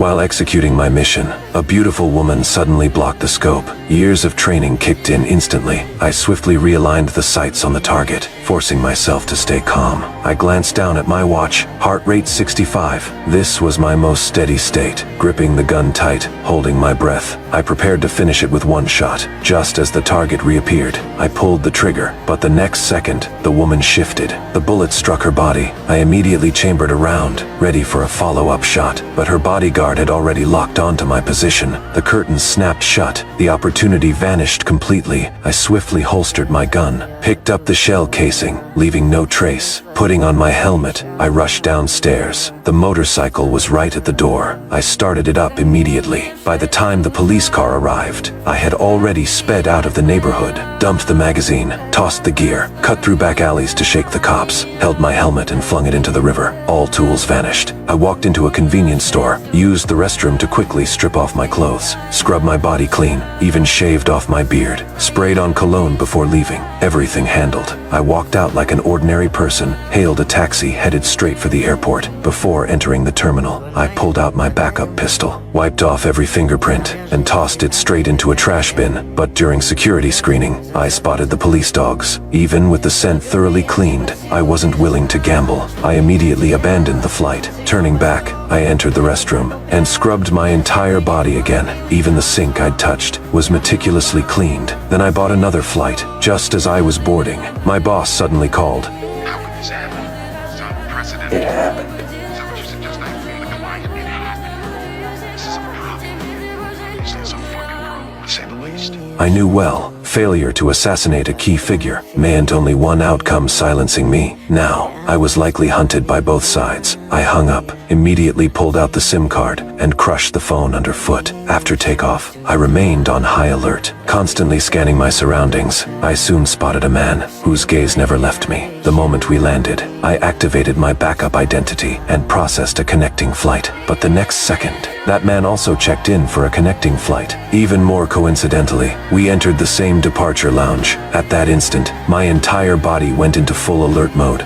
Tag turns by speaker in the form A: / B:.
A: While executing my mission, a beautiful woman suddenly blocked the scope. Years of training kicked in instantly. I swiftly realigned the sights on the target, forcing myself to stay calm. I glanced down at my watch, heart rate 65. This was my most steady state. Gripping the gun tight, holding my breath, I prepared to finish it with one shot. Just as the target reappeared, I pulled the trigger, but the next second, the woman shifted. The bullet struck her body. I immediately chambered around, ready for a follow-up shot, but her bodyguard had already locked onto my position. The curtains snapped shut. The opportunity vanished completely. I swiftly holstered my gun, picked up the shell casing, leaving no trace. Putting on my helmet, I rushed downstairs. The motorcycle was right at the door. I started it up immediately. By the time the police car arrived, I had already sped out of the neighborhood, dumped the magazine, tossed the gear, cut through back alleys to shake the cops, held my helmet and flung it into the river. All tools vanished. I walked into a convenience store, used the restroom to quickly strip off my clothes, scrubbed my body clean, even shaved off my beard, sprayed on cologne before leaving. Everything handled. I walked out like an ordinary person, hailed a taxi headed straight for the airport. Before entering the terminal, I pulled out my backup pistol, wiped off every fingerprint, and tossed it straight into a trash bin. But during security screening, I spotted the police dogs. Even with the scent thoroughly cleaned, I wasn't willing to gamble. I immediately abandoned the flight. Turning back, I entered the restroom and scrubbed my entire body again. Even the sink I'd touched was meticulously cleaned. Then I bought another flight. Just as I was boarding, my boss suddenly called.
B: How could this happen? It's unprecedented.
C: It happened.
B: Is that what you suggest I inform the client? It happened. This is a problem. This is a fucking problem, to say the least.
A: I knew well, failure to assassinate a key figure meant only one outcome: silencing me. Now, I was likely hunted by both sides. I hung up, immediately pulled out the SIM card, and crushed the phone underfoot. After takeoff, I remained on high alert, constantly scanning my surroundings. I soon spotted a man whose gaze never left me. The moment we landed, I activated my backup identity and processed a connecting flight. But the next second, that man also checked in for a connecting flight. Even more coincidentally, we entered the same departure lounge. At that instant, my entire body went into full alert mode.